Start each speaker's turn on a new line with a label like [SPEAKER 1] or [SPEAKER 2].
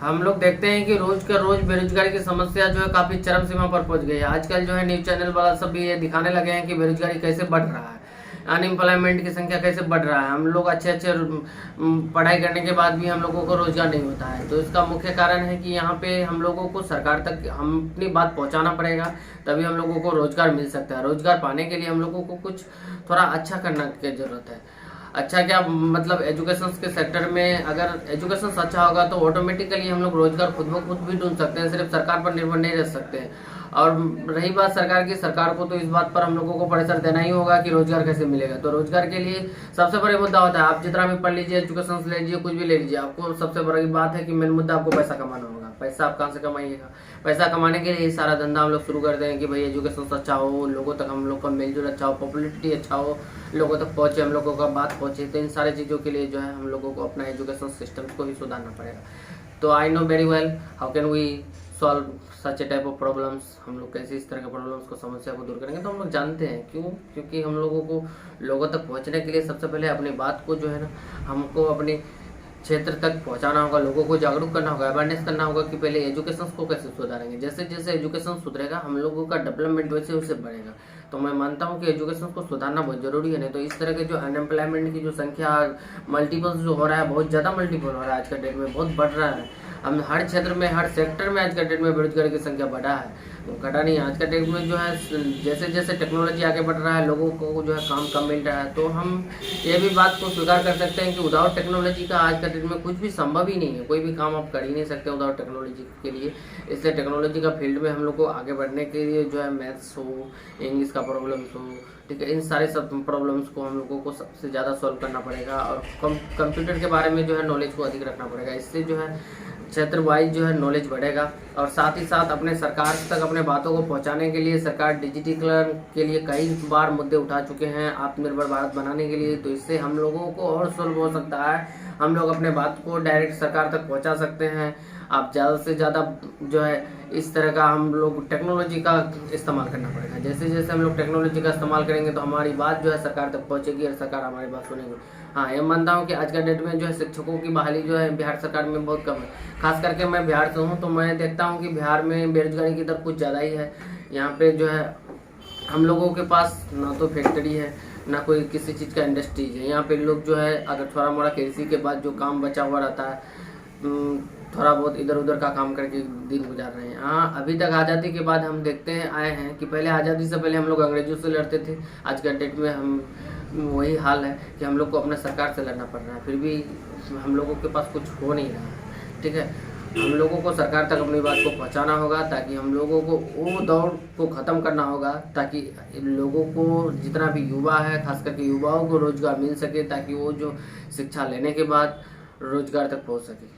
[SPEAKER 1] हम लोग देखते हैं कि रोज का रोज बेरोजगारी की समस्या जो है काफी चरम सीमा पर पहुंच गई है। आजकल जो है न्यूज चैनल वाला सब भी ये दिखाने लगे हैं कि बेरोजगारी कैसे बढ़ रहा है, अनएम्प्लॉयमेंट की संख्या कैसे बढ़ रहा है। हम लोग अच्छे अच्छे पढ़ाई करने के बाद भी हम लोगों को रोजगार नहीं होता है। तो इसका मुख्य कारण है कि यहाँ पे हम लोगों को सरकार तक हम अपनी बात पहुँचाना पड़ेगा, तभी हम लोगों को रोजगार मिल सकता है। रोजगार पाने के लिए हम लोगों को कुछ थोड़ा अच्छा करना की जरूरत है। अच्छा क्या मतलब एजुकेशन के सेक्टर में अगर एजुकेशन अच्छा होगा तो ऑटोमेटिकली हम लोग रोजगार खुद ब खुद भी ढूंढ सकते हैं, सिर्फ सरकार पर निर्भर नहीं रह सकते हैं। और रही बात सरकार की, सरकार को तो इस बात पर हम लोगों को प्रेशर देना ही होगा कि रोजगार कैसे मिलेगा। तो रोजगार के लिए सबसे बड़ा मुद्दा होता है, आप जितना भी पढ़ लीजिए, एजुकेशन ले लीजिए, कुछ भी ले लीजिए, आपको सबसे बड़ी बात है कि मेन मुद्दा आपको पैसा कमाना होगा। पैसा आप कहाँ से कमाइएगा? पैसा कमाने के लिए सारा धंधा हम लोग शुरू करते हैं कि भाई एजुकेशन अच्छा हो, लोगों तक हम लोग का मेलजोल अच्छा हो, पॉपुलरिटी अच्छा हो, लोगों तक पहुंचे, हम लोगों का बात पहुंचे। तो इन सारी चीज़ों के लिए जो है हम लोगों को अपना एजुकेशन सिस्टम को ही सुधारना पड़ेगा। तो I know very well how can we solve such a type of problems. हम लोग कैसे इस तरह के प्रॉब्लम्स को, समस्या को दूर करेंगे, तो हम लोग जानते हैं क्यों। क्योंकि हम लोगों को लोगों तक पहुंचने के लिए सबसे पहले अपनी बात को जो है ना, हमको अपने क्षेत्र तक पहुंचाना होगा, लोगों को जागरूक करना होगा, अवेयरनेस करना होगा कि पहले एजुकेशन को कैसे सुधारेंगे। जैसे जैसे एजुकेशन सुधरेगा हम लोगों का डेवलपमेंट वैसे वैसे बढ़ेगा। तो मैं मानता हूं कि एजुकेशन को सुधारना बहुत जरूरी है। नहीं तो इस तरह के जो अनएम्प्लॉयमेंट की जो संख्या मल्टीपल जो हो रहा है, बहुत ज़्यादा मल्टीपल हो रहा है आज के डेट में, बहुत बढ़ रहा है। हम हर क्षेत्र में, हर सेक्टर में आज के डेट में बेरोजगारी की संख्या बढ़ा है, घटा नहीं। आज के डेट में जो है जैसे जैसे टेक्नोलॉजी आगे बढ़ रहा है, लोगों को जो है काम कम मिल रहा है। तो हम ये भी बात को स्वीकार कर सकते हैं कि विदाउट टेक्नोलॉजी का आज के डेट में कुछ भी संभव ही नहीं है। कोई भी काम आप कर ही नहीं सकते विदाउट टेक्नोलॉजी के लिए। इसलिए टेक्नोलॉजी का फील्ड में हम लोग को आगे बढ़ने के लिए जो है मैथ्स हो, इंग्लिश का प्रॉब्लम्स हो, ठीक है, इन सारे सब प्रॉब्लम्स को हम लोगों को सबसे ज़्यादा सॉल्व करना पड़ेगा। और कंप्यूटर के बारे में जो है नॉलेज को अधिक रखना पड़ेगा। इससे जो है क्षेत्र वाइज जो है नॉलेज बढ़ेगा। और साथ ही साथ अपने सरकार तक अपने बातों को पहुंचाने के लिए सरकार डिजिटलीकरण के लिए कई बार मुद्दे उठा चुके हैं, आत्मनिर्भर भारत बनाने के लिए। तो इससे हम लोगों को और सुलभ हो सकता है, हम लोग अपने बात को डायरेक्ट सरकार तक पहुंचा सकते हैं। आप ज़्यादा से ज़्यादा जो है इस तरह का हम लोग टेक्नोलॉजी का इस्तेमाल करना पड़ेगा। जैसे जैसे हम लोग टेक्नोलॉजी का इस्तेमाल करेंगे तो हमारी बात जो है सरकार तक पहुंचेगी और सरकार हमारी बात सुनेगी। हाँ, ये मानता हूँ कि आज का डेट में जो है शिक्षकों की बहाली जो है बिहार सरकार में बहुत कम है। खास करके मैं बिहार से हूँ, तो मैं देखता हूँ कि बिहार में बेरोजगारी की दर कुछ ज़्यादा ही है। यहाँ पे जो है हम लोगों के पास ना तो फैक्ट्री है, ना कोई किसी चीज़ का इंडस्ट्रीज है। यहाँ पे लोग जो है अगर थोड़ा मोड़ा कृषि के बाद जो काम बचा हुआ रहता है, थोड़ा बहुत इधर उधर का काम करके दिन गुजार रहे हैं। हाँ, अभी तक आज़ादी के बाद हम देखते हैं आए हैं कि पहले आज़ादी से पहले हम लोग अंग्रेजों से लड़ते थे। आज के डेट में हम वही हाल है कि हम लोग को अपने सरकार से लड़ना पड़ रहा है, फिर भी हम लोगों के पास कुछ हो नहीं रहा है। ठीक है, हम लोगों को सरकार तक अपनी बात को पहुंचाना होगा, ताकि हम लोगों को वो दौड़ को ख़त्म करना होगा, ताकि लोगों को, जितना भी युवा है, खास करके युवाओं को रोजगार मिल सके, ताकि वो जो शिक्षा लेने के बाद रोजगार तक पहुंच सके।